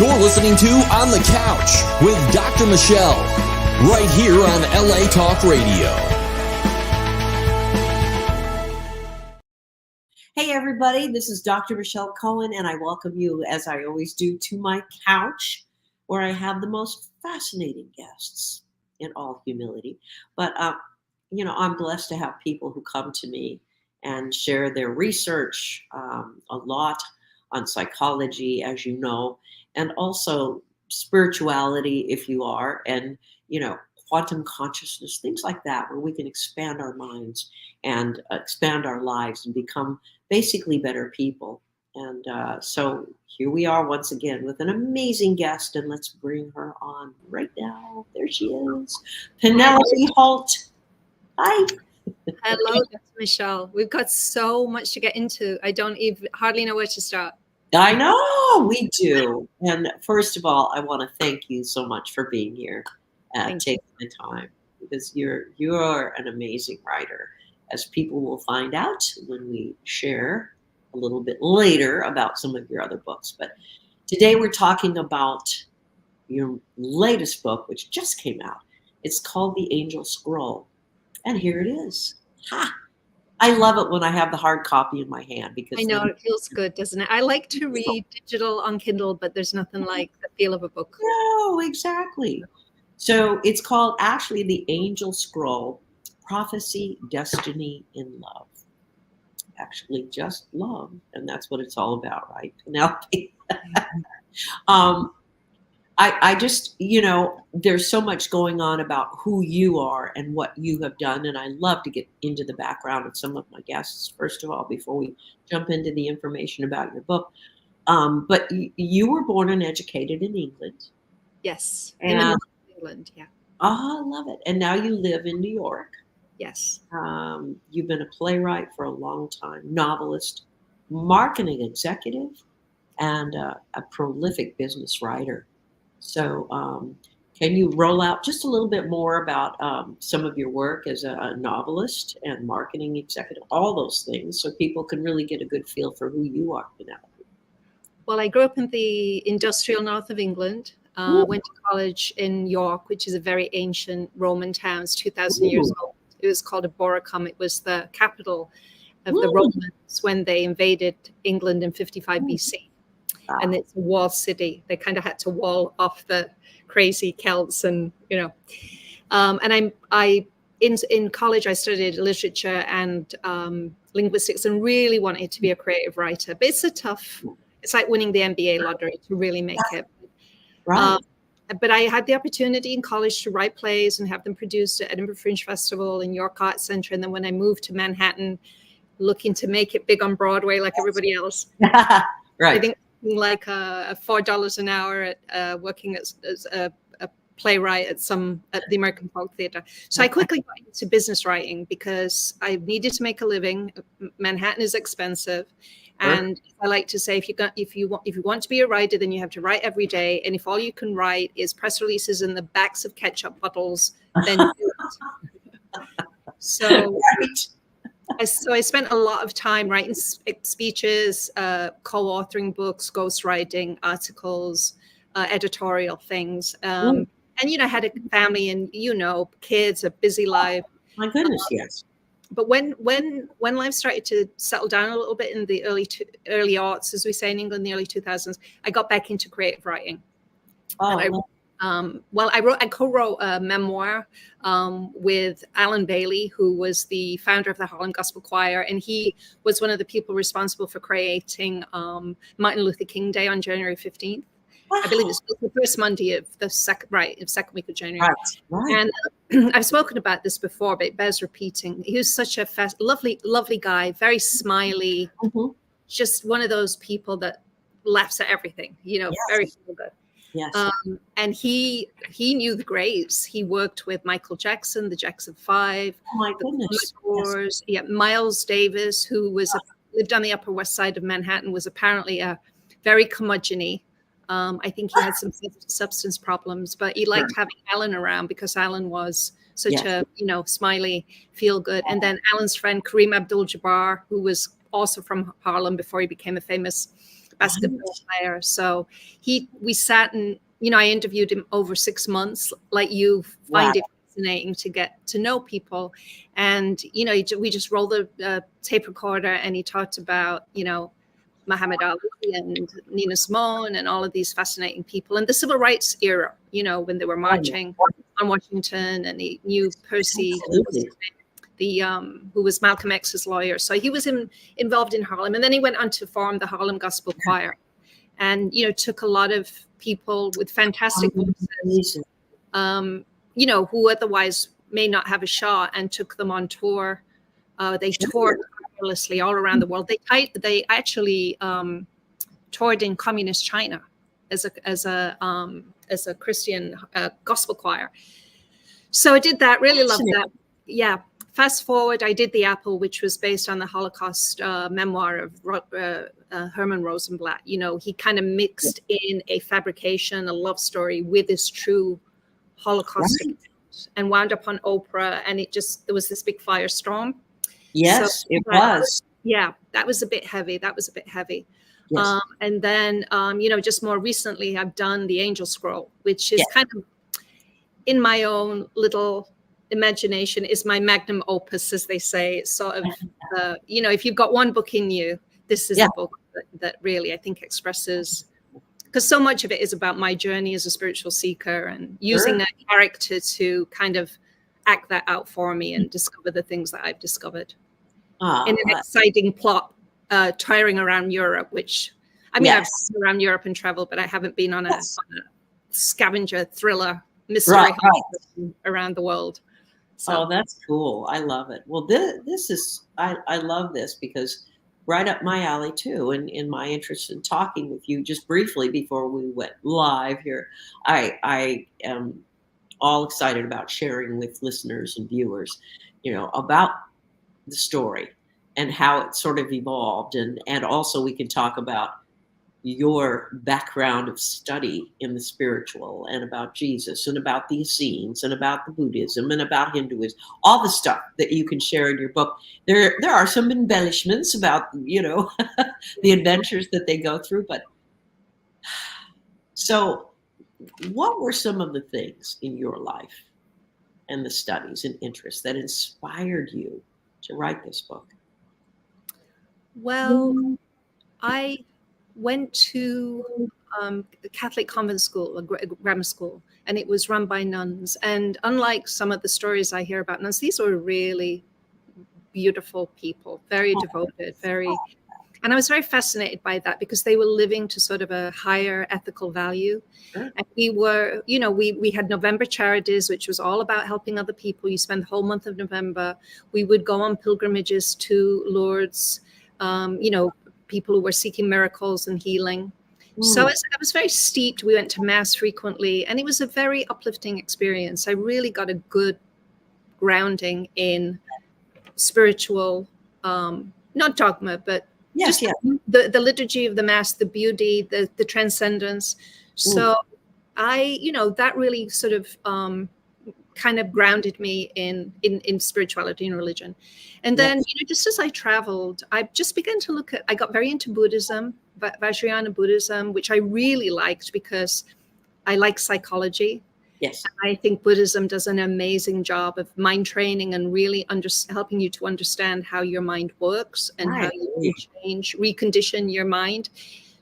You're listening to On the Couch with Dr. Michelle, right here on LA Talk Radio. Hey everybody, this is Dr. Michelle Cohen, and I welcome you, as I always do, to my couch, where I have the most fascinating guests, in all humility. But, I'm blessed to have people who come to me and share their research, a lot on psychology, as you know, and also spirituality, if you are, and, quantum consciousness, things like that, where we can expand our minds and expand our lives and become basically better people. And so here we are once again with an amazing guest, and let's bring her on right now. There she is, Penelope Holt. Hi. Hello, Dr. Michelle. We've got so much to get into. I don't even hardly know where to start. I know we do. And first of all, I want to thank you so much for being here, taking the time, because you're an amazing writer, as people will find out when we share a little bit later about some of your other books. But today we're talking about your latest book, which just came out. It's called The Angel Scroll. And here it is. Ha! I love it when I have the hard copy in my hand, because I know it feels good, doesn't it? I like to read digital on Kindle, but there's nothing like the feel of a book. No, exactly. So it's called actually The Angel Scroll, Prophecy, Destiny, in Love. Actually, just love. And that's what it's all about, right, Penelope? I just, there's so much going on about who you are and what you have done. And I love to get into the background of some of my guests, first of all, before we jump into the information about your book. But you were born and educated in England. Yes. And, in the north of England, yeah. Oh, I love it. And now you live in New York. Yes. You've been a playwright for a long time, novelist, marketing executive, and a prolific business writer. So can you roll out just a little bit more about some of your work as a novelist and marketing executive, all those things, so people can really get a good feel for who you are, Penelope? Well, I grew up in the industrial north of England. Went to college in York, which is a very ancient Roman town. It's 2,000 years old. It was called Eboracum. It was the capital of the Romans when they invaded England in 55 BC. And it's a wall city. They kind of had to wall off the crazy Celts, and and in college I studied literature and linguistics, and really wanted to be a creative writer. But it's like winning the NBA lottery to really make it. Right. But I had the opportunity in college to write plays and have them produced at Edinburgh Fringe Festival and York Arts Centre. And then when I moved to Manhattan, looking to make it big on Broadway like everybody else, right. I think like $4 an hour at working as a playwright at the American Folk Theatre. So I quickly got into business writing because I needed to make a living. Manhattan is expensive. And I like to say, if you want to be a writer, then you have to write every day. And if all you can write is press releases in the backs of ketchup bottles, then do it. So I spent a lot of time writing speeches, co-authoring books, ghostwriting articles, editorial things. And, I had a family and, kids, a busy life. My goodness, yes. But when life started to settle down a little bit in the early aughts, as we say in England, the early 2000s, I got back into creative writing. Oh, I co-wrote a memoir with Alan Bailey, who was the founder of the Harlem Gospel Choir, and he was one of the people responsible for creating Martin Luther King Day on January 15th. I believe it's the first Monday of the second week of January. Right. And I've spoken about this before, but it bears repeating. He was such a lovely guy, very smiley, just one of those people that laughs at everything, very good. Yes. And he knew the greats. He worked with Michael Jackson, the Jackson 5. Oh my goodness. Yes. Yeah, Miles Davis, who lived on the Upper West Side of Manhattan, was apparently a very curmudgeon-y. I think he had some substance problems, but he liked having Alan around because Alan was such a, smiley, feel good. And then Alan's friend, Kareem Abdul-Jabbar, who was also from Harlem before he became a famous basketball player. So we sat and, I interviewed him over 6 months, like you find it fascinating to get to know people. And, we just rolled the tape recorder and he talked about, Muhammad Ali and Nina Simone and all of these fascinating people and the civil rights era, when they were marching on Washington, and he knew Percy, who was Malcolm X's lawyer. So he was involved in Harlem, and then he went on to form the Harlem Gospel Choir, and took a lot of people with fantastic voices, who otherwise may not have a shot, and took them on tour. They toured tirelessly all around the world. They actually toured in communist China as a Christian gospel choir. So I did that. Really loved that. Yeah. Fast forward, I did The Apple, which was based on the Holocaust memoir of Herman Rosenblatt. He kind of mixed in a fabrication, a love story with this true Holocaust account, and wound up on Oprah. And there was this big firestorm. Yes, it was. Yeah, that was a bit heavy. Yes. And then, just more recently, I've done The Angel Scroll, which is kind of, in my own little imagination, is my magnum opus, as they say. It's sort of, if you've got one book in you, this is a book that really, I think, expresses, because so much of it is about my journey as a spiritual seeker and using that character to kind of act that out for me and discover the things that I've discovered in an exciting plot, touring around Europe, which, I've been around Europe and traveled, but I haven't been on a scavenger thriller mystery around the world. So. Oh, that's cool. I love it. Well, this is, I love this because right up my alley too. And in my interest in talking with you just briefly before we went live here, I am all excited about sharing with listeners and viewers, about the story and how it sort of evolved. And also we can talk about your background of study in the spiritual and about Jesus and about the Essenes and about the Buddhism and about Hinduism, all the stuff that you can share in your book. There are some embellishments about, the adventures that they go through. But so what were some of the things in your life and the studies and interests that inspired you to write this book? Well, I went to the Catholic convent school, a grammar school, and it was run by nuns. And unlike some of the stories I hear about nuns, these were really beautiful people, very devoted, and I was very fascinated by that because they were living to sort of a higher ethical value. And we were, we had November Charities, which was all about helping other people. You spend the whole month of November. We would go on pilgrimages to Lourdes, people who were seeking miracles and healing. So I was very steeped. We went to Mass frequently, and it was a very uplifting experience. I really got a good grounding in spiritual, not dogma, but the liturgy of the Mass, the beauty, the transcendence. So that really sort of kind of grounded me in spirituality and religion. And then, just as I traveled, I just began to I got very into Buddhism, Vajrayana Buddhism, which I really liked because I like psychology. Yes. I think Buddhism does an amazing job of mind training and really helping you to understand how your mind works and how you can recondition your mind.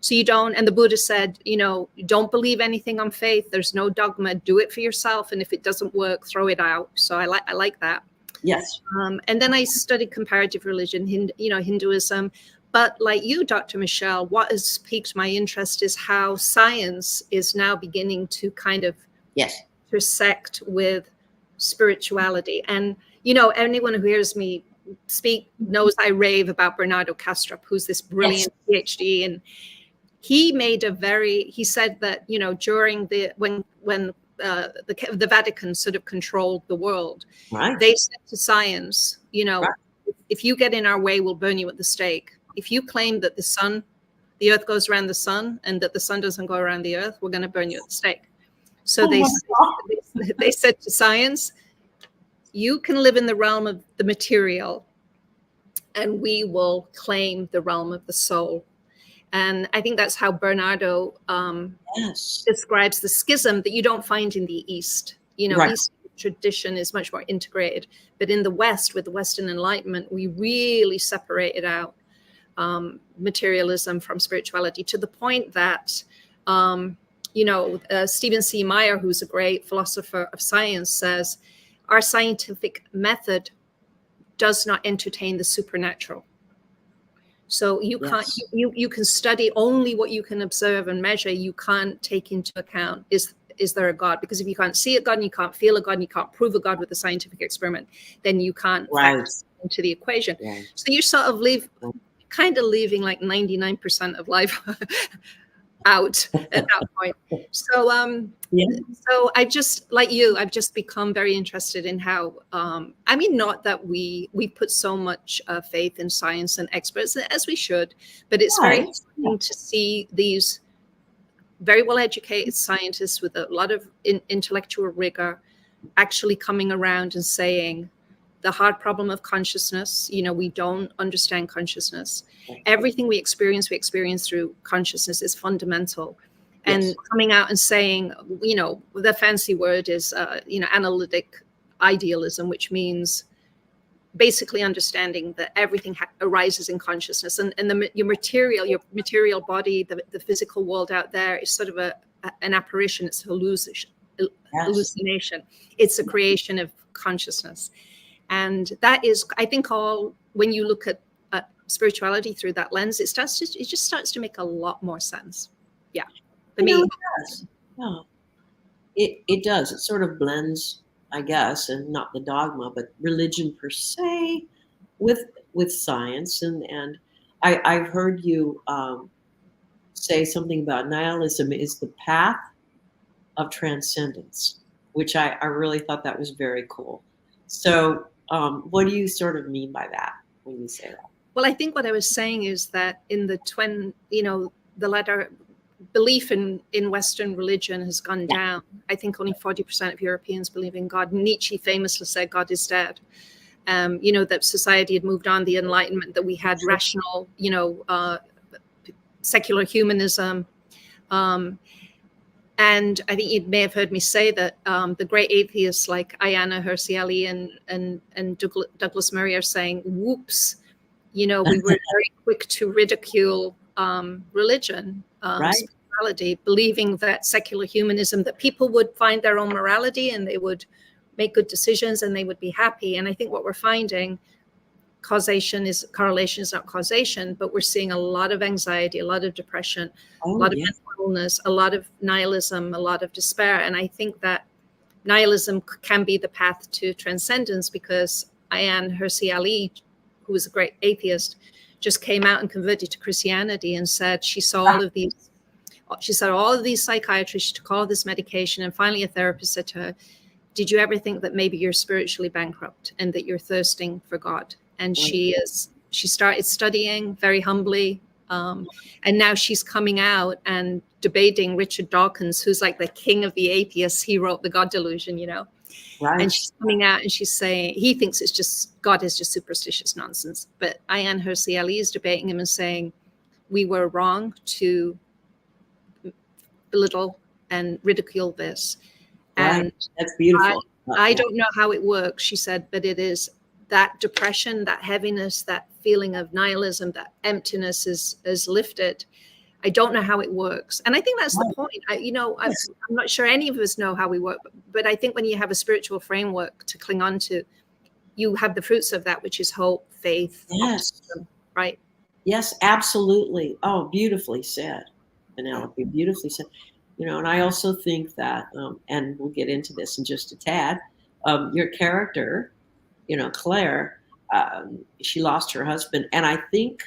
So you don't, and the Buddha said, don't believe anything on faith. There's no dogma. Do it for yourself. And if it doesn't work, throw it out. So I like that. Yes. And then I studied comparative religion, Hinduism. But like you, Dr. Michelle, what has piqued my interest is how science is now beginning to kind of intersect with spirituality. And, anyone who hears me speak knows I rave about Bernardo Kastrup, who's this brilliant PhD. And he said that, during when the Vatican sort of controlled the world, they said to science, if you get in our way, we'll burn you at the stake. If you claim that the earth goes around the sun and that the sun doesn't go around the earth, we're going to burn you at the stake. So they said to science, you can live in the realm of the material and we will claim the realm of the soul. And I think that's how Bernardo Yes. describes the schism that you don't find in the East. Right. East tradition is much more integrated, but in the West, with the Western Enlightenment, we really separated out materialism from spirituality, to the point that Stephen C. Meyer, who's a great philosopher of science, says our scientific method does not entertain the supernatural. So you can't, Yes. you can study only what you can observe and measure. You can't take into account, is there a God? Because if you can't see a God and you can't feel a God and you can't prove a God with a scientific experiment, then you can't Right. factor into the equation. Right. So you sort of leaving like 99% of life out at that point. So so I just, like you, I've just become very interested in how not that we put so much faith in science and experts, as we should, but it's very Right. interesting to see these very well educated scientists with a lot of intellectual rigor actually coming around and saying the hard problem of consciousness, we don't understand consciousness. Everything we experience through consciousness is fundamental. And Yes. coming out and saying, the fancy word is, analytic idealism, which means basically understanding that everything arises in consciousness, and your material body, the physical world out there, is sort of an apparition. It's hallucination. It's a creation of consciousness. And that is, I think, all, when you look at spirituality through that lens, it just starts to make a lot more sense. Yeah. It does. No. It does. It sort of blends, I guess, and not the dogma, but religion per se with science. And I've heard you say something about nihilism is the path of transcendence, which I really thought that was very cool. So what do you sort of mean by that when you say that? Well, I think what I was saying is that in the the latter belief in Western religion has gone down. I think only 40% of Europeans believe in God. Nietzsche famously said God is dead. That society had moved on, the Enlightenment, that we had rational, secular humanism. And I think you may have heard me say that the great atheists like Ayana Hirsi Ali and Douglas Murray are saying, whoops, we were very quick to ridicule religion, Right. spirituality, believing that secular humanism, that people would find their own morality and they would make good decisions and they would be happy. And I think what we're finding, correlation is not causation, but we're seeing a lot of anxiety, a lot of depression, a lot of mental illness, a lot of nihilism, a lot of despair. And I think that nihilism can be the path to transcendence, because Ayaan Hirsi Ali, who was a great atheist, just came out and converted to Christianity and said she saw all of these psychiatrists, she took all this medication, and finally a therapist said to her, did you ever think that maybe you're spiritually bankrupt and that you're thirsting for God? And she started studying very humbly. And now she's coming out and debating Richard Dawkins, who's like the king of the atheists. He wrote The God Delusion, Right. And she's coming out and she's saying, he thinks it's just, God is just superstitious nonsense. But Ayaan Hirsi Ali is debating him and saying, we were wrong to belittle and ridicule this. Right. And That's beautiful. I don't know how it works, she said, but it is that depression, that heaviness, that feeling of nihilism, that emptiness is lifted. I don't know how it works. And I think that's the point. I'm not sure any of us know how we work, but I think when you have a spiritual framework to cling on to, you have the fruits of that, which is hope, faith, optimism, right? Yes, absolutely. Oh, beautifully said, Penelope, beautifully said. And I also think that, and we'll get into this in just a tad, your character, Claire, she lost her husband. And I think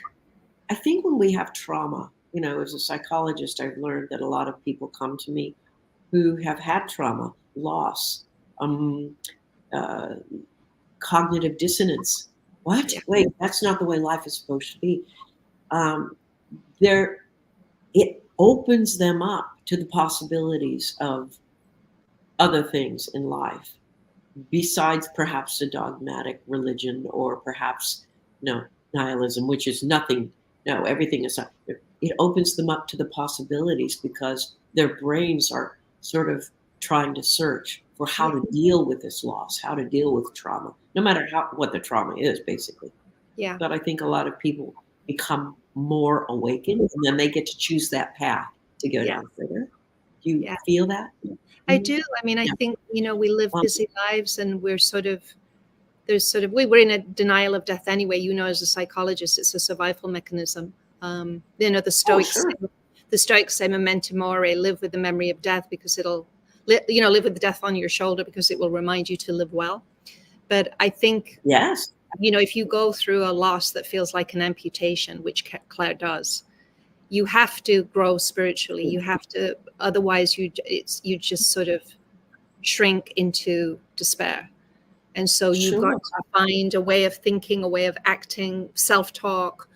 when we have trauma, as a psychologist, I've learned that a lot of people come to me who have had trauma, loss, cognitive dissonance. What? Wait, that's not the way life is supposed to be. It opens them up to the possibilities of other things in life, besides perhaps a dogmatic religion or perhaps nihilism, which is nothing. No, everything is it opens them up to the possibilities because their brains are sort of trying to search for how to deal with this loss, how to deal with trauma, no matter what the trauma is, basically. Yeah. But I think a lot of people become more awakened, and then they get to choose that path to go down further. Do you feel that? I do. I mean, I think, we live busy lives, and we were in a denial of death anyway. As a psychologist, it's a survival mechanism. The Stoics say memento mori, live with the memory of death, because it'll, live with the death on your shoulder, because it will remind you to live well. But I think, yes, if you go through a loss that feels like an amputation, which Claire does, you have to grow spiritually. You have to, otherwise you just sort of shrink into despair. And so you've got to find a way of thinking, a way of acting, self-talk,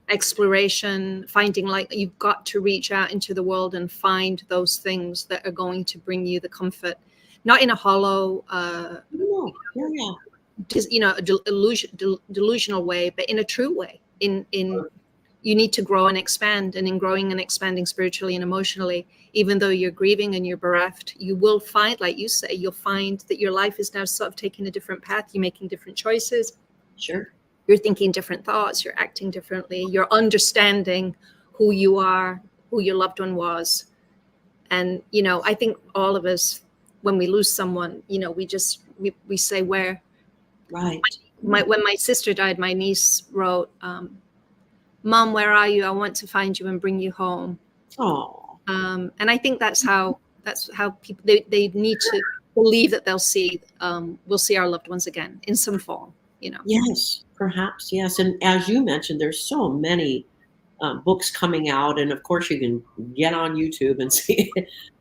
exploration, finding, you've got to reach out into the world and find those things that are going to bring you the comfort, not in a hollow, delusional way, but in a true way. You need to grow and expand, and in growing and expanding spiritually and emotionally, even though you're grieving and you're bereft, you will find, like you say, you'll find that your life is now sort of taking a different path. You're making different choices. Sure. You're thinking different thoughts. You're acting differently. You're understanding who you are, who your loved one was. And, I think all of us, when we lose someone, we say where. Right. When my sister died, my niece wrote, Mom, where are you? I want to find you and bring you home. Oh. And I think that's how people, they need to believe that we'll see our loved ones again in some form, Yes, perhaps. Yes. And as you mentioned, there's so many books coming out. And of course, you can get on YouTube and see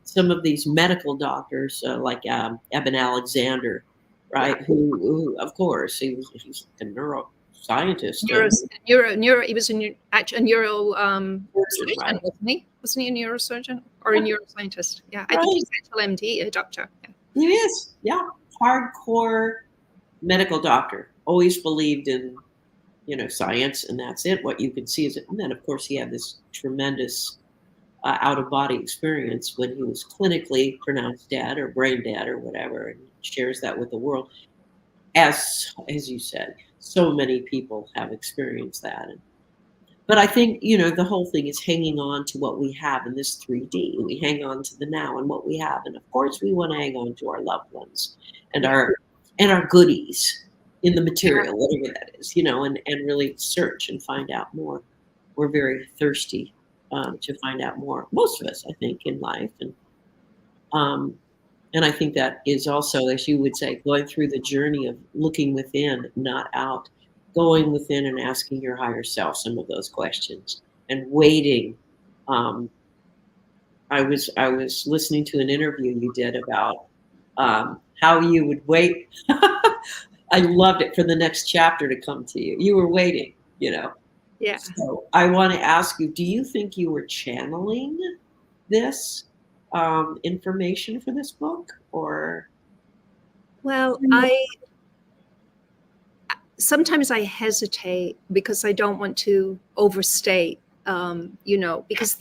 some of these medical doctors like Eben Alexander, right? Yeah. Who, of course, he's a neuroscientist. He was a neurosurgeon, right. wasn't he? Wasn't he a neurosurgeon or a neuroscientist? Yeah, I think he's actual MD, a doctor. Yeah. He is, hardcore medical doctor. Always believed in, science, and that's it. What you can see is it. And then, of course, he had this tremendous out-of-body experience when he was clinically pronounced dead or brain dead or whatever, and shares that with the world. As you said, so many people have experienced that. But I think, the whole thing is hanging on to what we have in this 3D. We hang on to the now and what we have. And of course, we want to hang on to our loved ones and our goodies in the material, whatever that is, and really search and find out more. We're very thirsty to find out more. Most of us, I think, in life. And I think that is also, as you would say, going through the journey of looking within, not out, going within and asking your higher self some of those questions and waiting. I was listening to an interview you did about how you would wait. I loved it, for the next chapter to come to you. You were waiting, Yeah. So I want to ask you, do you think you were channeling this information for this book, or? Well, sometimes I hesitate because I don't want to overstate, because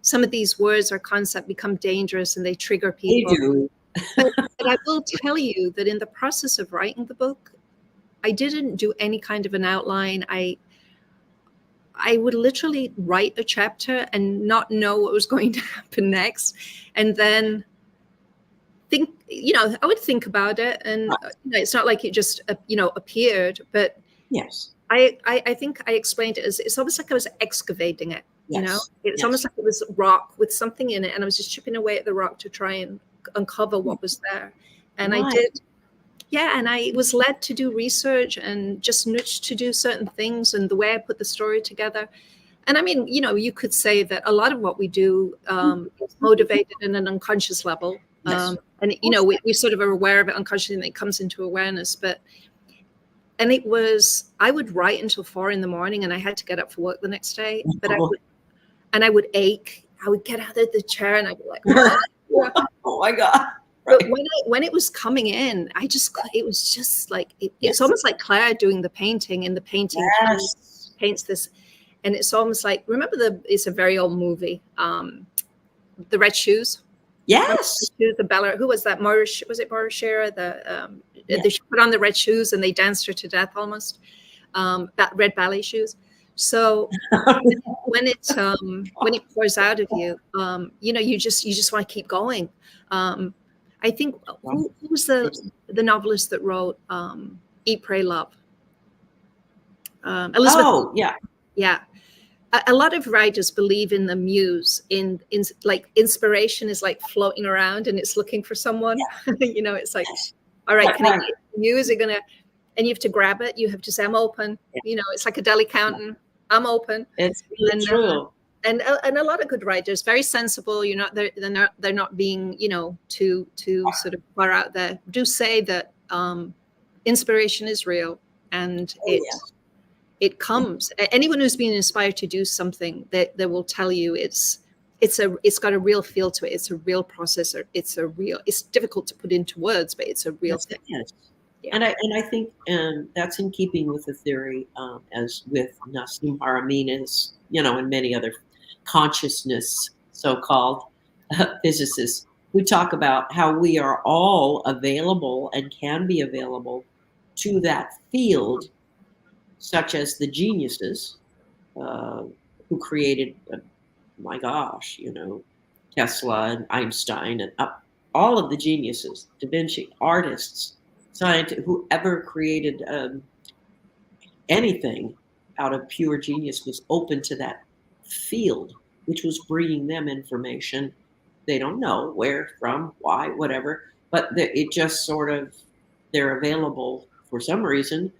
some of these words or concepts become dangerous and they trigger people. They do. but I will tell you that in the process of writing the book, I didn't do any kind of an outline. I would literally write a chapter and not know what was going to happen next. And then think, I would think about it, and it's not like it just, appeared, but yes, I think I explained it as, it's almost like I was excavating it, it's almost like it was rock with something in it. And I was just chipping away at the rock to try and uncover what was there. And I did. Yeah, and I was led to do research and just nudged to do certain things, and the way I put the story together. And I mean, you could say that a lot of what we do is motivated in an unconscious level. Yes. And, we sort of are aware of it unconsciously, and it comes into awareness. And it was, I would write until 4 a.m, and I had to get up for work the next day. But I would ache. I would get out of the chair and I'd be like, oh my God. But when it was coming in, it was just like, it's almost like Claire doing the painting, and the painting paints this. And it's almost like, it's a very old movie, The Red Shoes. Yes. The Bella, who was that? Was it Maura Scherer? Yeah. They put on the red shoes and they danced her to death almost. Red ballet shoes. So when it pours out of you, you just want to keep going. I think who was the novelist that wrote Eat, Pray, Love? Elizabeth. Oh, yeah. Yeah. A lot of writers believe in the muse, in like inspiration is like floating around and it's looking for someone. Yeah. It's like, all right, can I get the muse? And you have to grab it. You have to say, I'm open. Yeah. It's like a deli counting. I'm open. It's really true. And a lot of good writers, very sensible. They're not being, too sort of far out there. Do say that inspiration is real, and it comes. Anyone who's been inspired to do something, they will tell you it's got a real feel to it. It's a real process. It's difficult to put into words, but it's a real thing. Yes. Yeah. And I think that's in keeping with the theory, as with Nassim Haramein, and many other consciousness so-called physicists who talk about how we are all available and can be available to that field, such as the geniuses who created, Tesla and Einstein and all of the geniuses, Da Vinci, artists, scientists, whoever created anything out of pure genius was open to that field, which was bringing them information. They don't know where, from, why, whatever, but it just sort of, they're available for some reason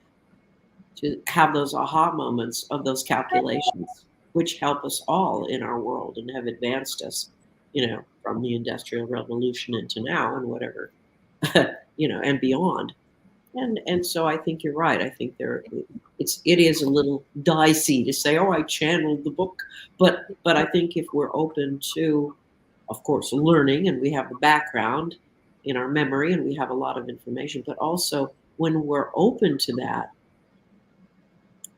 to have those aha moments of those calculations, which help us all in our world and have advanced us, from the Industrial Revolution into now and whatever, and beyond. And so I think you're right. I think it is a little dicey to say, oh, I channeled the book, but I think if we're open to, of course, learning, and we have the background in our memory and we have a lot of information, but also when we're open to that,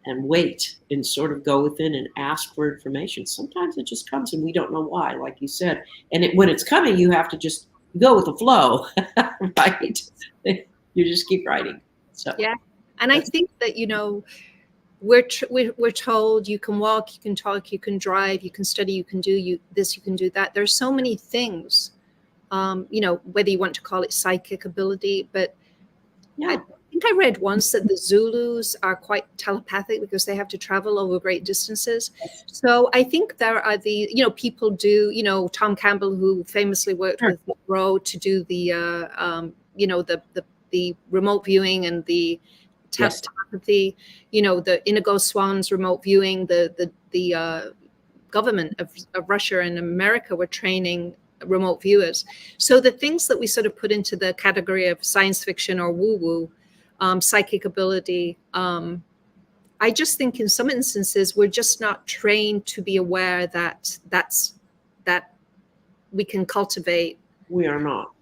and wait and sort of go within and ask for information. Sometimes it just comes and we don't know why, like you said. And when it's coming, you have to just go with the flow, right? You just keep writing. So yeah, and I think that we're told you can walk, you can talk, you can drive, you can study, you can do this, you can do that. There's so many things, whether you want to call it psychic ability, but yeah. I think I read once that the Zulus are quite telepathic because they have to travel over great distances. So I think there are people do, Tom Campbell, who famously worked with Monroe to do the, the remote viewing and the telepathy, the Inigo Swan's remote viewing, the government of Russia and America were training remote viewers. So the things that we sort of put into the category of science fiction or woo-woo, psychic ability, I just think in some instances we're just not trained to be aware that we can cultivate. We are not.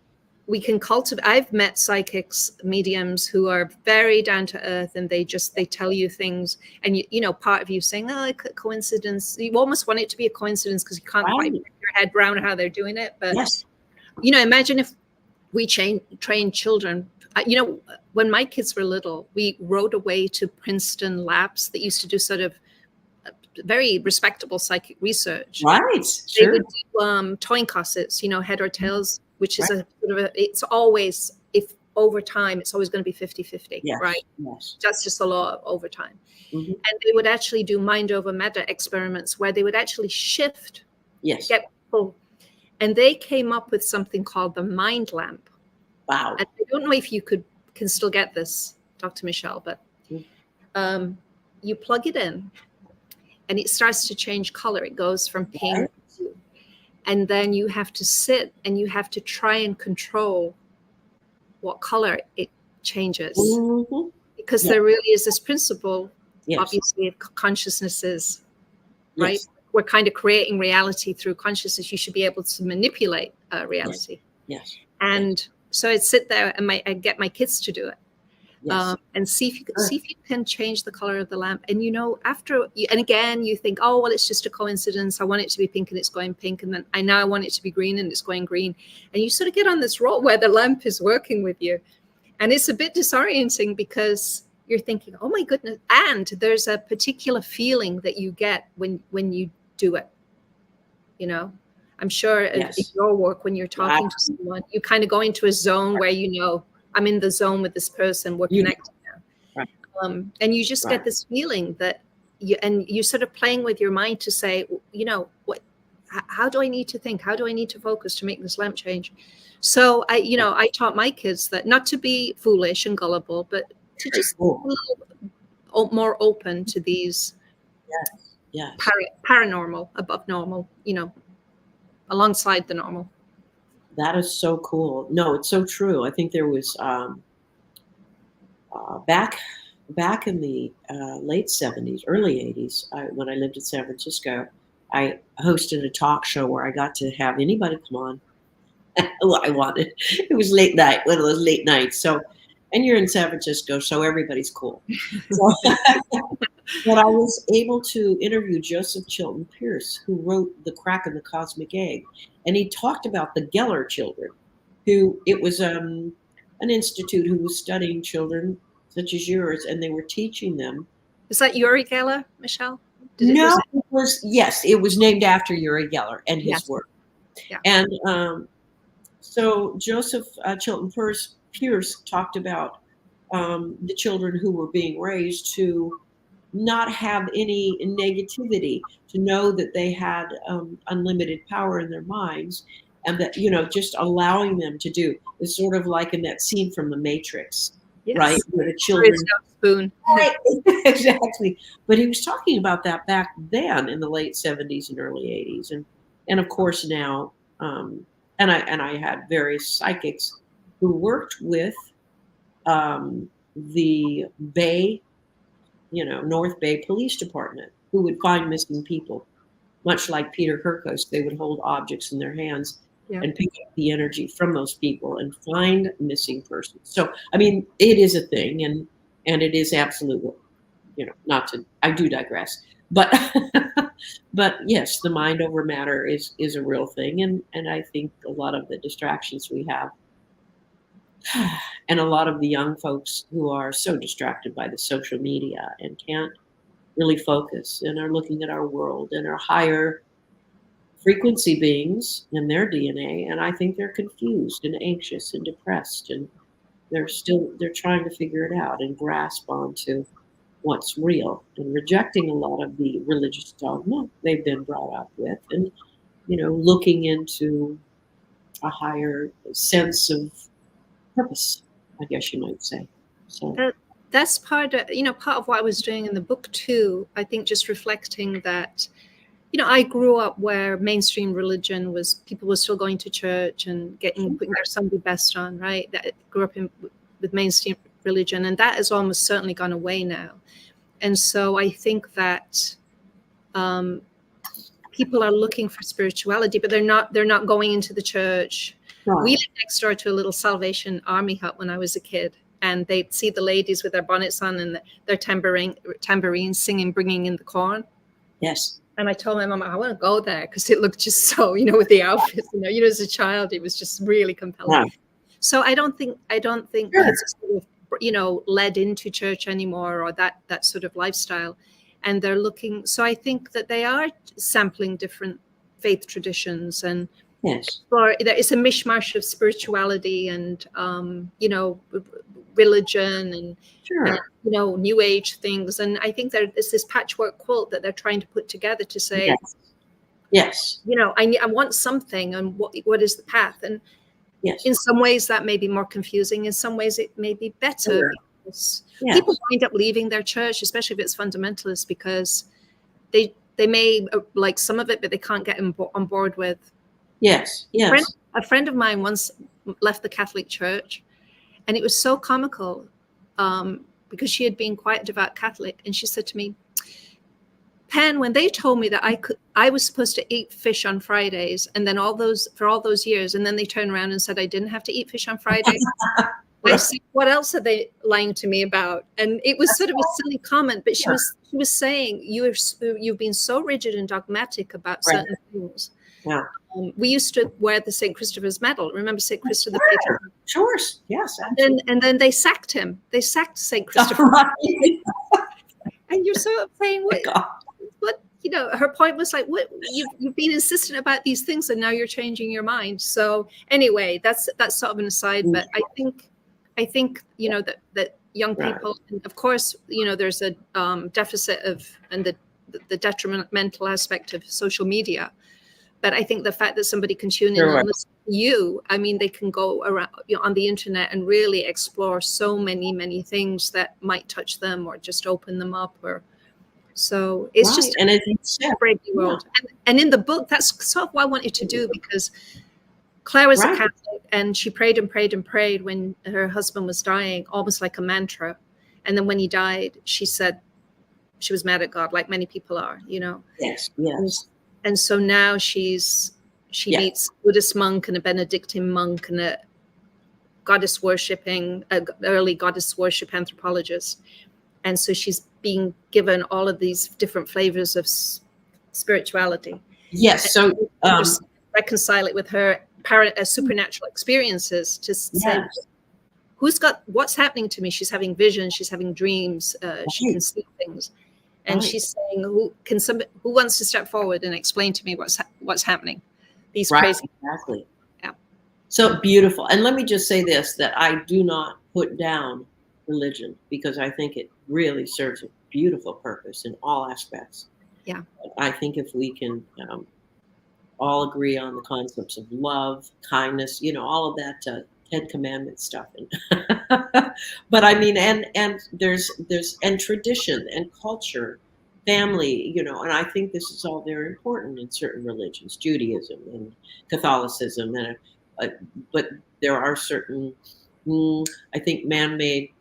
We can cultivate. I've met psychics, mediums who are very down to earth, and they tell you things, and part of you saying, "Oh, coincidence." You almost want it to be a coincidence because you can't quite get your head around how they're doing it. But imagine if we train children. When my kids were little, we rode away to Princeton labs that used to do sort of very respectable psychic research. Right. They would do toy cossets, head or tails, which is it's always, if over time, it's always going to be 50-50, right? Yes. That's just the law of over time. Mm-hmm. And they would actually do mind over matter experiments where they would actually shift, get people, and they came up with something called the mind lamp. Wow. And I don't know if you can still get this, Dr. Michelle, but you plug it in and it starts to change color. It goes from pink to blue. And then you have to sit and you have to try and control what color it changes. Mm-hmm. Because there really is this principle, obviously, of consciousnesses, right? Yes. We're kind of creating reality through consciousness. You should be able to manipulate reality. Yes. And so I'd sit there and I'd get my kids to do it. Yes. And see if you can change the color of the lamp. And and again you think, oh well, it's just a coincidence. I want it to be pink and it's going pink, and then I want it to be green and it's going green. And you sort of get on this roll where the lamp is working with you, and it's a bit disorienting because you're thinking, oh my goodness. And there's a particular feeling that you get when you do it. I'm sure in your work, when you're talking to someone, you kind of go into a zone where I'm in the zone with this person. We're connected now. Right. And you just get this feeling that you're sort of playing with your mind to say, how do I need to think? How do I need to focus to make this lamp change? So I taught my kids that not to be foolish and gullible, but to just be a little more open to these paranormal, above normal, alongside the normal. That is so cool. No, it's so true. I think there was back in the late 70s, early 80s, when I lived in San Francisco, I hosted a talk show where I got to have anybody come on who I wanted. It was late night, one of those late nights. So, and you're in San Francisco, so everybody's cool. So, but I was able to interview Joseph Chilton Pearce, who wrote The Crack in the Cosmic Egg. And he talked about the Geller children, it was an institute who was studying children such as yours, and they were teaching them. Is that Uri Geller, Michelle? It was named after Uri Geller and his work. Yeah. And so Joseph Chilton Pearce talked about the children who were being raised to not have any negativity, to know that they had unlimited power in their minds, and that, just allowing them to do. It's sort of like in that scene from The Matrix, right? Where the children. Spoon. Right, exactly. But he was talking about that back then in the late 70s and early 80s. And of course now, and I had various psychics who worked with the Bay, North Bay Police Department, who would find missing people. Much like Peter Kirkos, they would hold objects in their hands and pick up the energy from those people and find missing persons. So, I mean, it is a thing, and it is absolutely, I do digress. But but yes, the mind over matter is a real thing. And I think a lot of the distractions we have, and a lot of the young folks who are so distracted by the social media and can't really focus and are looking at our world and are higher frequency beings in their DNA. And I think they're confused and anxious and depressed, and they're trying to figure it out and grasp onto what's real, and rejecting a lot of the religious dogma they've been brought up with, and, looking into a higher sense of purpose, I guess you might say. So that's part of what I was doing in the book too. I think just reflecting that, I grew up where mainstream religion was, people were still going to church and putting their Sunday best on, right? That grew up with mainstream religion, and that has almost certainly gone away now. And so I think that people are looking for spirituality, but they're not going into the church. Right. We lived next door to a little Salvation Army hut when I was a kid, and they'd see the ladies with their bonnets on and their tambourines singing, bringing in the corn. Yes. And I told my mom, I want to go there because it looked just so, with the outfits, as a child, it was just really compelling. Right. So I don't think kids are sort of, led into church anymore, or that sort of lifestyle. And they're looking, so I think that they are sampling different faith traditions, and yes, or it's a mishmash of spirituality and, religion and, new age things. And I think there's this patchwork quilt that they're trying to put together to say, yes. I want something, and what is the path? And yes, in some ways that may be more confusing. In some ways it may be better. Sure. Yes. People wind up leaving their church, especially if it's fundamentalist, because they may like some of it, but they can't get on board with. Yes. A friend of mine once left the Catholic Church, and it was so comical because she had been quite a devout Catholic, and she said to me, Pen, when they told me that I was supposed to eat fish on Fridays, and then for all those years, and then they turned around and said I didn't have to eat fish on Fridays. I said, what else are they lying to me about? And it was sort of a silly comment, but she was saying, you've been so rigid and dogmatic about certain things. Yeah. We used to wear the St. Christopher's medal. Remember St. Christopher the patron? Sure. Yes. And then they sacked him. They sacked St. Christopher. Right. And you're sort of saying, what, you know, her point was like, what, you've been insistent about these things and now you're changing your mind. So anyway, that's sort of an aside, but I think, you know, that young people, and of course, you know, there's a deficit and the detrimental aspect of social media. But I think the fact that somebody can tune in and listen to you, I mean, they can go around, you know, on the internet and really explore so many things that might touch them or just open them up. Or so it's just a brave new world. And in the book, that's sort of what I wanted to do, because Claire was a Catholic and she prayed and prayed and prayed when her husband was dying, almost like a mantra. And then when he died, she said she was mad at God, like many people are, you know. Yes. And so now she meets a Buddhist monk and a Benedictine monk and a early goddess worship anthropologist. And so she's being given all of these different flavors of spirituality. Yes. So reconcile it with her supernatural experiences to say, what's happening to me? She's having visions, she's having dreams, she can see things. And she's saying, who wants to step forward and explain to me what's happening? These crazy. Exactly. Yeah. So beautiful. And let me just say this, that I do not put down religion, because I think it really serves a beautiful purpose in all aspects. Yeah. I think if we can all agree on the concepts of love, kindness, you know, all of that Ten Commandment stuff. But I mean, and there's tradition and culture, family, you know, and I think this is all very important in certain religions, Judaism and Catholicism, but there are certain, I think, man-made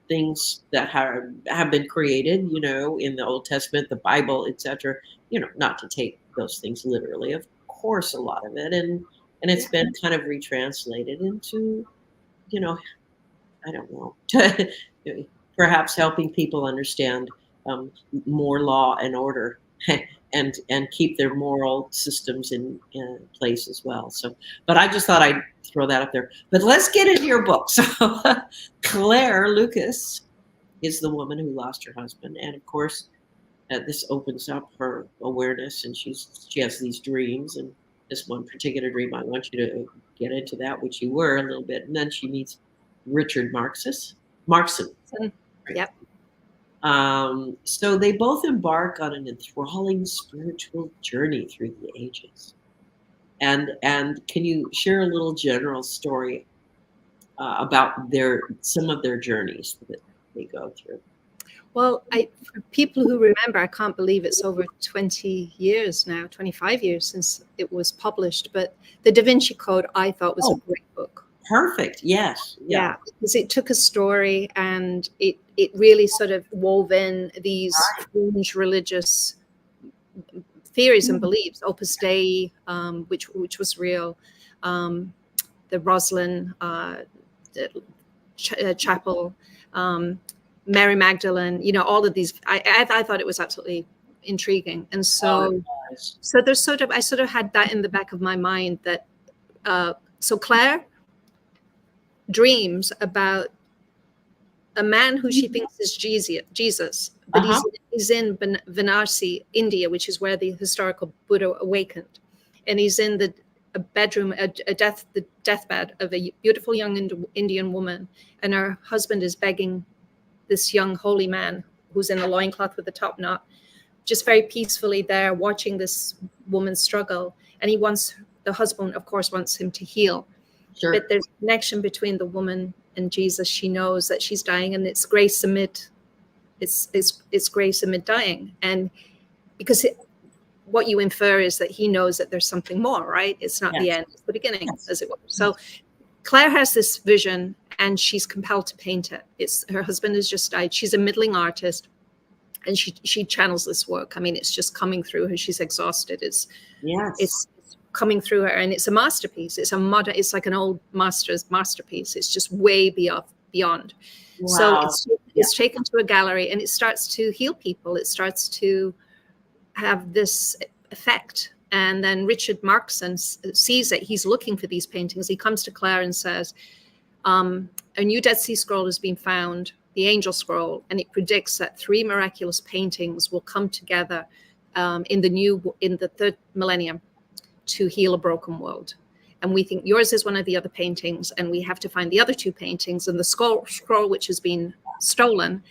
things that have been created, you know, in the Old Testament, the Bible, etc. You know, not to take those things literally, of course, a lot of it, and it's been kind of retranslated into, you know, I don't know, perhaps helping people understand more law and order and keep their moral systems in place as well. So, but I just thought I'd throw that up there. But let's get into your book. So Claire Lucas is the woman who lost her husband. And of course, this opens up her awareness, and she has these dreams, and this one particular dream, I want you to get into that, which you were a little bit. And then she meets Richard Marxson. Yep. So they both embark on an enthralling spiritual journey through the ages. And can you share a little general story about some of their journeys that they go through? Well, for people who remember, I can't believe it's over 20 years now, 25 years since it was published. But The Da Vinci Code, I thought, was a great book. Perfect. Yes. Yeah, because it took a story and it really sort of wove in these fringe religious theories and beliefs. Opus Dei, which was real, the Rosslyn Chapel, Mary Magdalene, you know, all of these. I thought it was absolutely intriguing, and so there's I sort of had that in the back of my mind that so Claire dreams about a man who she thinks is Jesus, but he's in Varanasi, India, which is where the historical Buddha awakened, and he's in the bedroom, the deathbed of a beautiful young Indian woman, and her husband is begging this young holy man who's in a loincloth with a top knot, just very peacefully there watching this woman struggle. And the husband, of course, wants him to heal. Sure. But there's a connection between the woman and Jesus. She knows that she's dying, and it's grace amid dying. And because what you infer is that he knows that there's something more, right? It's not the end, it's the beginning, as it were. So Claire has this vision, and she's compelled to paint it. Her husband has just died. She's a middling artist, and she channels this work. I mean, it's just coming through her. She's exhausted. It's coming through her, and it's a masterpiece. It's like an old masterpiece. It's just way beyond. Wow. So it's taken to a gallery, and it starts to heal people. It starts to have this effect. And then Richard Markson sees it. He's looking for these paintings. He comes to Claire and says, a new Dead Sea Scroll has been found, the Angel Scroll, and it predicts that 3 miraculous paintings will come together in the third millennium to heal a broken world. And we think yours is one of the other paintings, and we have to find the other 2 paintings and the scroll which has been stolen.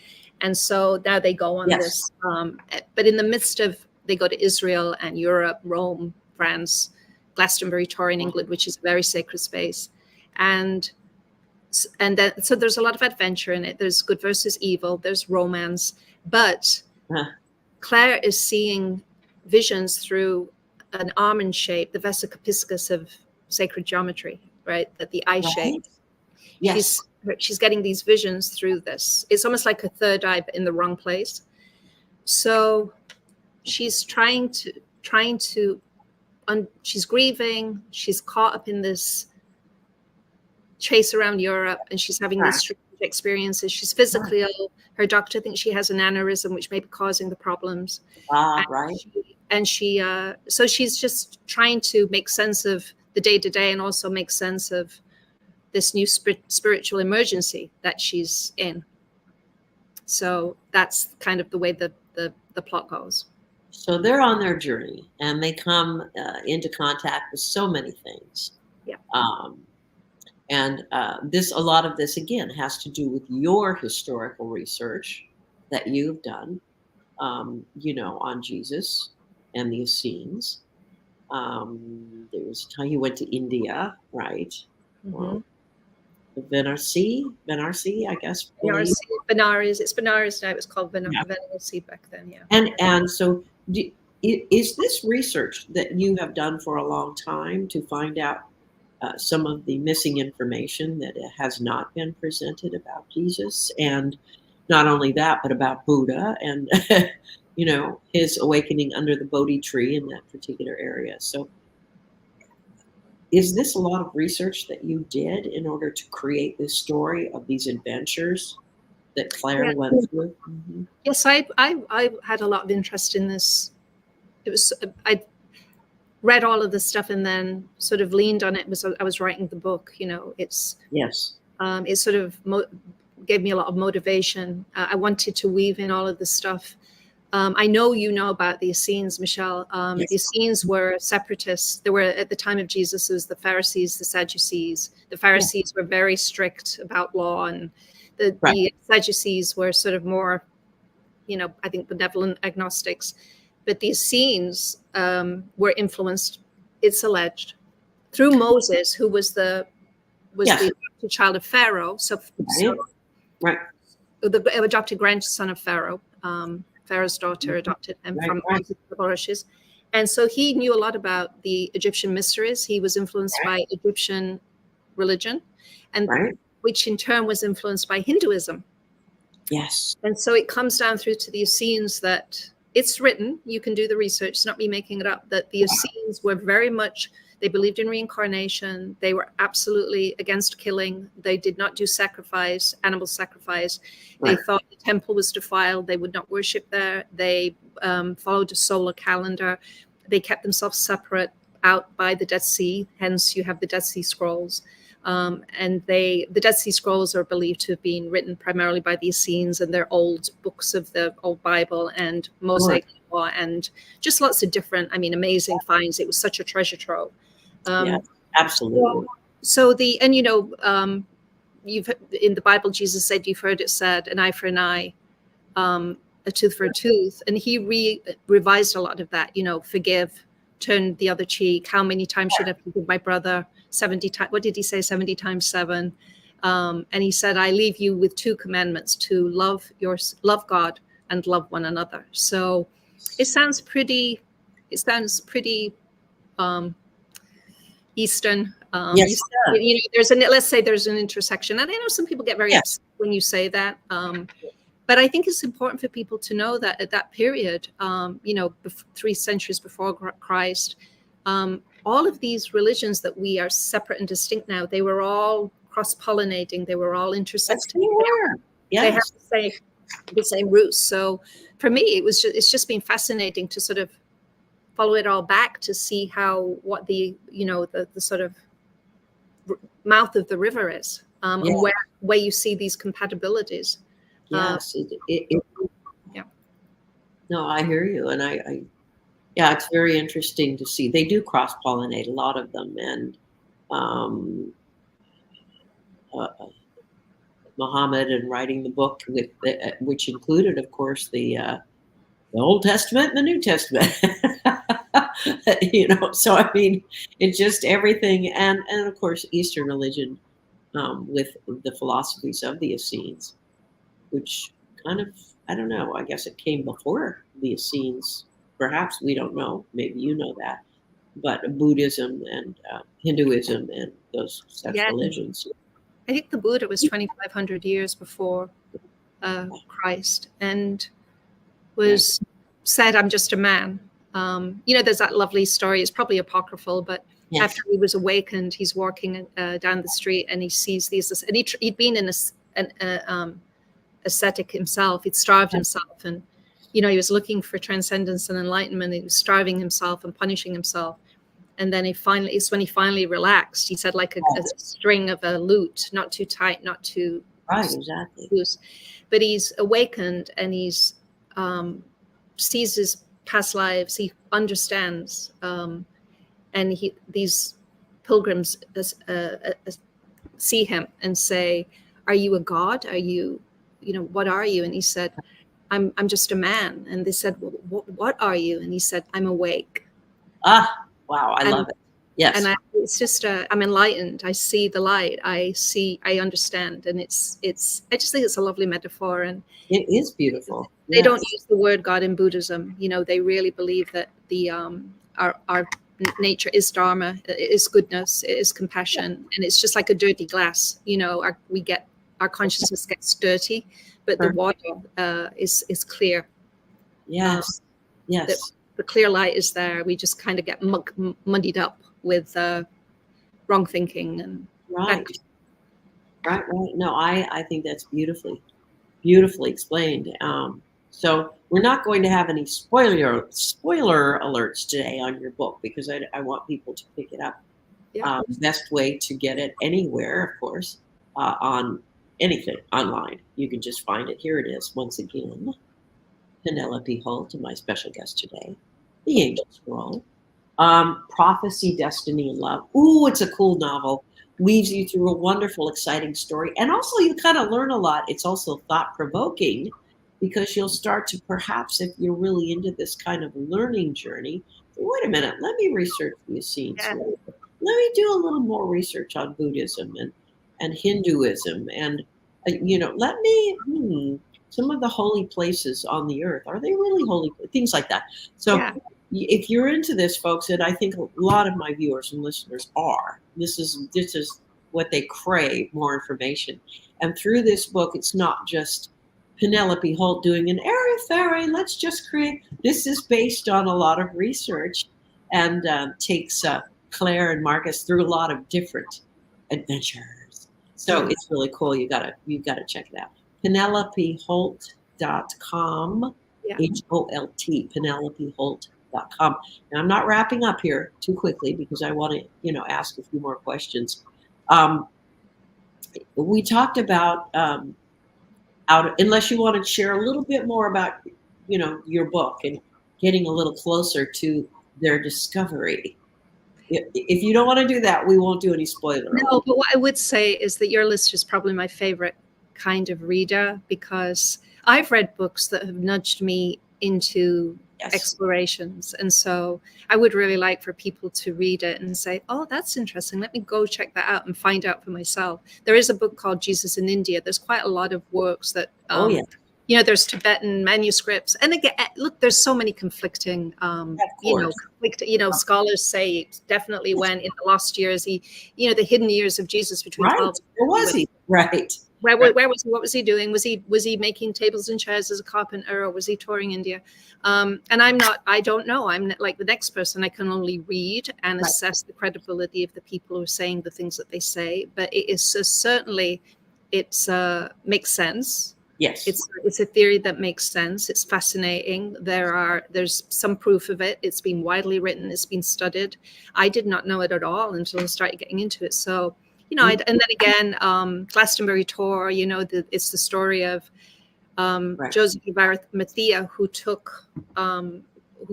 And so now they go on this. But in the midst of, they go to Israel and Europe, Rome, France, Glastonbury, Torre, England, which is a very sacred space. And then, so there's a lot of adventure in it. There's good versus evil. There's romance. But Claire is seeing visions through an almond shape, the vesica of sacred geometry, right? That the eye shape. Yes. She's getting these visions through this. It's almost like a third eye, but in the wrong place. So she's trying to, she's grieving. She's caught up in this chase around Europe, and she's having these strange experiences. She's physically ill. Her doctor thinks she has an aneurysm, which may be causing the problems. So she's just trying to make sense of the day-to-day, and also make sense of this new spiritual emergency that she's in. So that's kind of the way the plot goes. So they're on their journey, and they come into contact with so many things. Yeah. And a lot of this, again, has to do with your historical research that you've done, on Jesus and the Essenes. There was a time you went to India, right? Mm-hmm. Banarsi, I guess. Benares. It's Benares now. It was called Banarsi back then, yeah. And so is this research that you have done for a long time to find out some of the missing information that has not been presented about Jesus, and not only that, but about Buddha and his awakening under the Bodhi tree in that particular area? So is this a lot of research that you did in order to create this story of these adventures that Claire went through? Mm-hmm. Yes, I had a lot of interest in this. It was I read all of this stuff and then sort of leaned on it. I was writing the book. It's it sort of gave me a lot of motivation. I wanted to weave in all of this stuff. I know about the Essenes, Michelle. The Essenes were separatists. There were, at the time of Jesus, the Pharisees, the Sadducees. The Pharisees were very strict about law, and the Sadducees were sort of more, I think, benevolent agnostics. But the Essenes were influenced, it's alleged, through Moses, who was the child of Pharaoh. So the adopted grandson of Pharaoh. Pharaoh's daughter adopted him from the Mauritius. And so he knew a lot about the Egyptian mysteries. He was influenced by Egyptian religion, and which in turn was influenced by Hinduism. Yes. And so it comes down through to the Essenes that it's written, you can do the research, it's not me making it up, that the Essenes were very much, they believed in reincarnation. They were absolutely against killing. They did not do sacrifice, animal sacrifice. They thought the temple was defiled. They would not worship there. They followed a solar calendar. They kept themselves separate out by the Dead Sea. Hence, you have the Dead Sea Scrolls. And the Dead Sea Scrolls are believed to have been written primarily by the Essenes, and they're old books of the Old Bible and Mosaic Law, and just lots of different, amazing finds. It was such a treasure trove. Absolutely. So you've in the Bible, Jesus said, "You've heard it said, an eye for an eye, a tooth for a tooth," and he revised a lot of that. Forgive, turn the other cheek. How many times should I forgive my brother? 70 times. What did he say? 70 times 7. And he said, "I leave you with 2 commandments: to love God and love one another." So it sounds pretty. Eastern. Yes. Let's say there's an intersection, and I know some people get very upset when you say that. But I think it's important for people to know that at that period, 3 centuries before Christ, all of these religions that we are separate and distinct now, they were all cross-pollinating. They were all intersecting. They have the same roots. So for me, it's just been fascinating to sort of follow it all back to see what the sort of mouth of the river is, and where you see these compatibilities. Yes, No, I hear you, and it's very interesting to see. They do cross-pollinate, a lot of them, and Muhammad and writing the book with which included, of course, the Old Testament and the New Testament. So I mean, it's just everything, and of course, Eastern religion with the philosophies of the Essenes, which kind of, I don't know, I guess it came before the Essenes. Perhaps, we don't know. Maybe you know that. But Buddhism and Hinduism and those such religions. I think the Buddha was 2,500 years before Christ, and was said, "I'm just a man." There's that lovely story. It's probably apocryphal, but after he was awakened, he's walking down the street and he sees these. And he'd been in an ascetic himself. He'd starved himself, and he was looking for transcendence and enlightenment. He was starving himself and punishing himself. And then it's when he finally relaxed. He said, like a string of a lute, not too tight, not too loose. But he's awakened, and he's sees his past lives. He understands, and these pilgrims see him and say, "Are you a god? Are you, what are you?" And he said, I'm just a man." And they said, "Well, what are you?" And he said, "I'm awake." Wow, I love it. Yes. And it's just, I'm enlightened. I see the light. I understand. And I just think it's a lovely metaphor. And it is beautiful. They don't use the word God in Buddhism. They really believe that our nature is dharma, is goodness, it is compassion. And it's just like a dirty glass. Our consciousness gets dirty, but the water is clear. Yes. Yes. The clear light is there. We just kind of get muddied up with wrong thinking and right. No, I think that's beautifully explained. So we're not going to have any spoiler alerts today on your book, because I want people to pick it up. Yeah. Best way to get it anywhere, of course, on anything online. You can just find it. Here it is once again. Penelope Holt, and my special guest today, The Angel Scroll. Prophecy, Destiny, and Love. Ooh, it's a cool novel. Weaves you through a wonderful, exciting story. And also you kind of learn a lot. It's also thought-provoking, because you'll start to, perhaps, if you're really into this kind of learning journey, wait a minute, let me research the Essenes. Yeah. Let me do a little more research on Buddhism and Hinduism. And, let me... some of the holy places on the earth, are they really holy? Things like that. So if you're into this, folks, and I think a lot of my viewers and listeners are, this is what they crave, more information. And through this book, it's not just Penelope Holt doing an airy-fairy, let's just create. This is based on a lot of research, and takes Claire and Marcus through a lot of different adventures. So it's really cool. You gotta check it out. PenelopeHolt.com, Holt, PenelopeHolt.com. Now, I'm not wrapping up here too quickly, because I want to, ask a few more questions. We talked about, unless you want to share a little bit more about, your book and getting a little closer to their discovery. If you don't want to do that, we won't do any spoiler. No, but what I would say is that your list is probably my favorite kind of reader, because I've read books that have nudged me into explorations, and so I would really like for people to read it and say, "Oh, that's interesting, let me go check that out and find out for myself." There is a book called Jesus in India. There's quite a lot of works that there's Tibetan manuscripts, and again, look, there's so many conflicting scholars say it definitely went in the lost years, the hidden years of Jesus between 12 or was he right? Where was he? What was he doing? Was he making tables and chairs as a carpenter, or was he touring India? And I don't know. I'm not like the next person. I can only read and assess the credibility of the people who are saying the things that they say. But it is certainly, makes sense. Yes. It's a theory that makes sense. It's fascinating. There's some proof of it. It's been widely written. It's been studied. I did not know it at all until I started getting into it. So, and then again, Glastonbury tour, it's the story of Joseph of Arimathea, who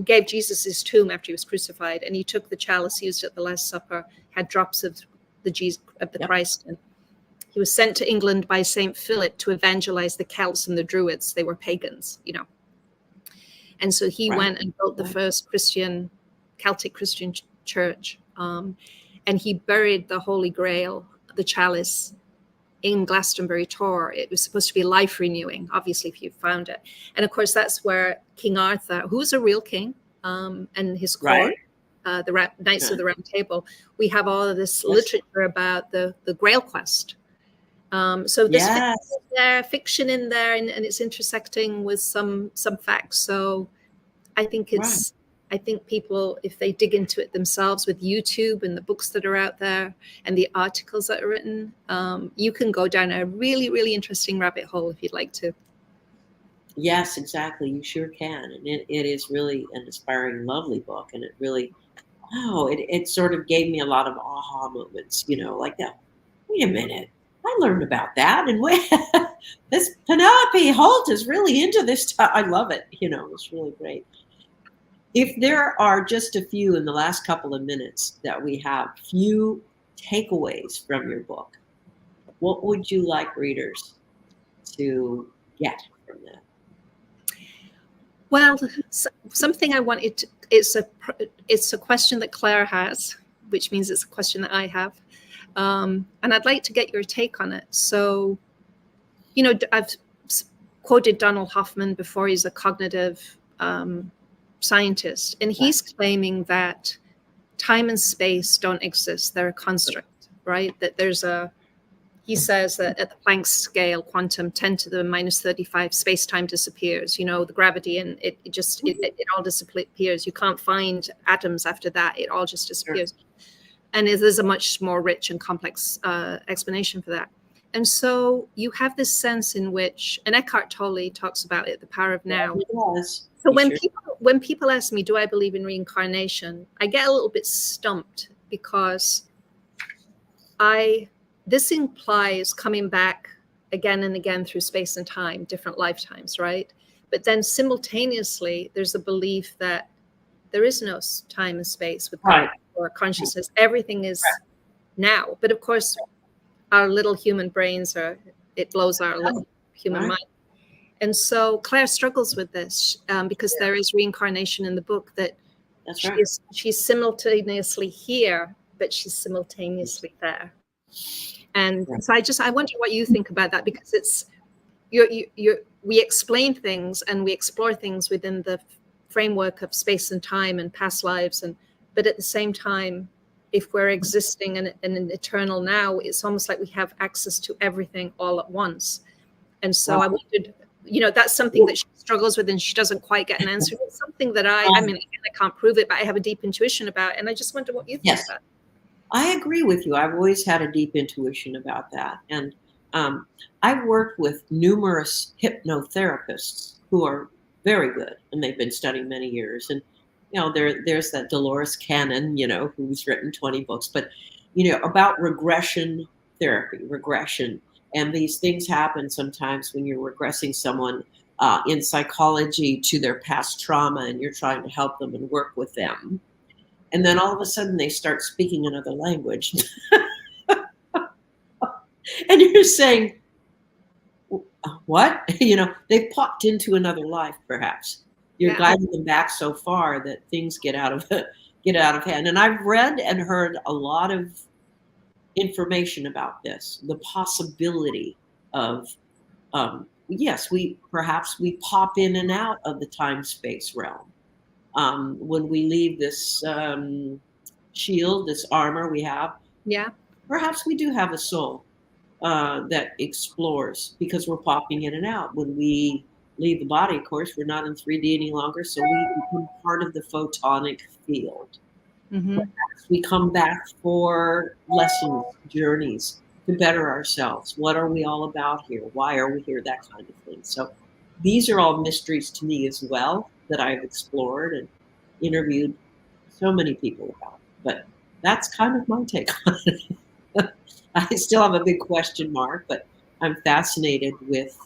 gave Jesus his tomb after he was crucified, and he took the chalice used at the Last Supper, had drops of the Christ, and he was sent to England by Saint Philip to evangelize the Celts and the Druids. They were pagans, and so he went and built the first Celtic Christian church. And he buried the Holy Grail, the chalice, in Glastonbury Tor. It was supposed to be life renewing, obviously, if you found it. And of course, that's where King Arthur, who's a real king, and his court, the Knights of the Round Table, we have all of this literature about the Grail quest. So there's fiction in there, and it's intersecting with some facts. So I think I think people, if they dig into it themselves with YouTube and the books that are out there and the articles that are written, you can go down a really, really interesting rabbit hole if you'd like to. Yes, exactly. You sure can. And it is really an inspiring, lovely book. And it really, it sort of gave me a lot of aha moments, like that. Wait a minute. I learned about that. And this Penelope Holt is really into this stuff. I love it. It's really great. If there are just a few in the last couple of minutes that we have, few takeaways from your book, what would you like readers to get from that? Well, something I wanted to, it's a question that Claire has, which means it's a question that I have. And I'd like to get your take on it. So, I've quoted Donald Hoffman before. He's a cognitive scientist, and he's claiming that time and space don't exist. They're a construct, right? That he says that at the Planck scale, quantum 10 to the minus 35, space-time disappears. The gravity, and it all disappears. You can't find atoms after that. It all just disappears. Sure. And there's a much more rich and complex explanation for that. And so you have this sense in which, and Eckhart Tolle talks about it, the power of now. Yes. So when people ask me, do I believe in reincarnation? I get a little bit stumped, because this implies coming back again and again through space and time, different lifetimes, right? But then simultaneously, there's a belief that there is no time and space with God or consciousness. Everything is now. But of course, our little human brains it blows our little human mind. And so Claire struggles with this because there is reincarnation in the book, that she's simultaneously here, but she's simultaneously there. And so I wonder what you think about that, because it's we explain things and we explore things within the framework of space and time and past lives, but at the same time, if we're existing in an eternal now, it's almost like we have access to everything all at once. And so I wondered, that's something that she struggles with and she doesn't quite get an answer. It's something that I can't prove it, but I have a deep intuition about, and I just wonder what you think about it. I agree with you. I've always had a deep intuition about that. And I've worked with numerous hypnotherapists who are very good, and they've been studying many years. And, there's that Dolores Cannon, who's written 20 books, but, about regression therapy, And these things happen sometimes when you're regressing someone in psychology to their past trauma, and you're trying to help them and work with them. And then all of a sudden they start speaking another language. And you're saying, what? They've popped into another life, perhaps. You're guiding them back so far that things get out of hand. And I've read and heard a lot of information about this, the possibility of, we pop in and out of the time-space realm. When we leave this shield, this armor we have, perhaps we do have a soul. that explores, because we're popping in and out. When we leave the body, of course, we're not in 3D any longer, so we become part of the photonic field. Mm-hmm. We come back for lessons, journeys to better ourselves. What are we all about here? Why are we here? That kind of thing. So these are all mysteries to me as well that I've explored and interviewed so many people about. But that's kind of my take on it. I still have a big question mark, but I'm fascinated with,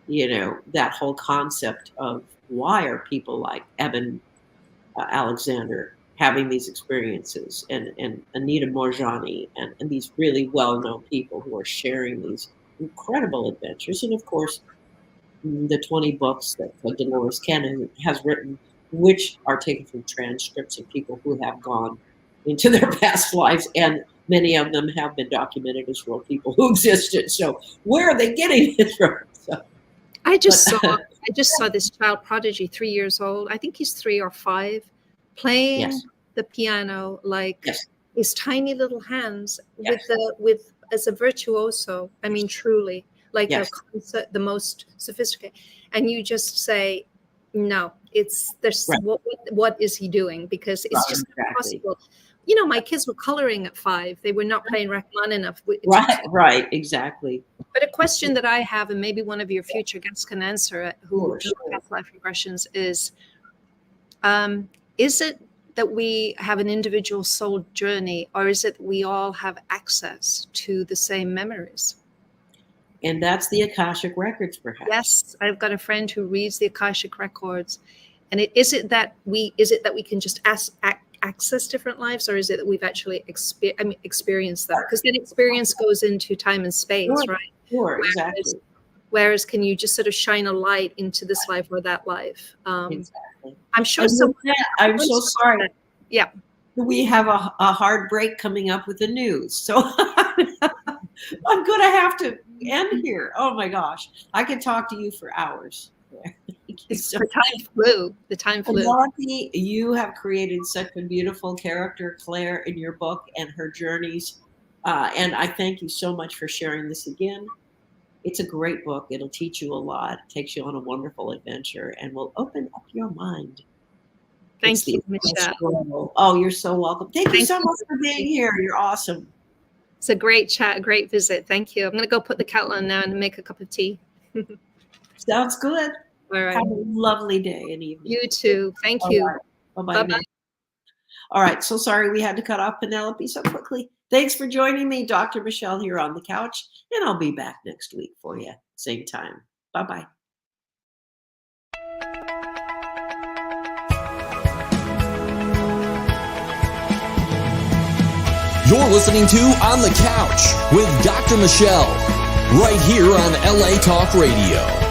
that whole concept of why are people like Eben Alexander having these experiences, and Anita Moorjani, and these really well-known people who are sharing these incredible adventures. And of course, the 20 books that Dolores Cannon has written, which are taken from transcripts of people who have gone into their past lives, and many of them have been documented as real people who existed. So where are they getting it from? So, I just saw this child prodigy, 3 years old. I think he's 3 or 5, playing Yes. the piano like Yes. his tiny little hands Yes. with as a virtuoso. I mean, truly, like Yes. the most sophisticated. And you just say, no, there's Right. what is he doing? Because it's Right, just exactly. impossible. My kids were coloring at 5. They were not playing Rachmaninoff. Right, exactly. But a question that I have, and maybe one of your future guests can answer it, who Sure, do sure. past life regressions, is it that we have an individual soul journey, or is it we all have access to the same memories? And that's the Akashic Records, perhaps. Yes, I've got a friend who reads the Akashic Records, and is it that we can just access different lives, or is it that we've actually experienced that? Because then experience goes into time and space, Sure. right? Sure, exactly. Whereas can you just sort of shine a light into this life or that life? Exactly. I'm sure And with someone. that, I'm so sorry. Yeah. We have a hard break coming up with the news. So I'm going to have to end here. Oh my gosh. I could talk to you for hours. Thank you so The time flew. The time flew. Penelope, you have created such a beautiful character, Claire, in your book and her journeys. And I thank you so much for sharing this again. It's a great book. It'll teach you a lot. It takes you on a wonderful adventure and will open up your mind. Thank you, Michelle. Oh, you're so welcome. Thank you so much for being here. You're awesome. It's a great chat, a great visit. Thank you. I'm going to go put the kettle on now and make a cup of tea. Sounds good. All right. Have a lovely day and evening. You too. Thank you. Right. Bye-bye. Bye-bye. All right. So sorry we had to cut off Penelope so quickly. Thanks for joining me, Dr. Michelle, here on the couch. And I'll be back next week for you. Same time. Bye-bye. You're listening to On the Couch with Dr. Michelle, right here on LA Talk Radio.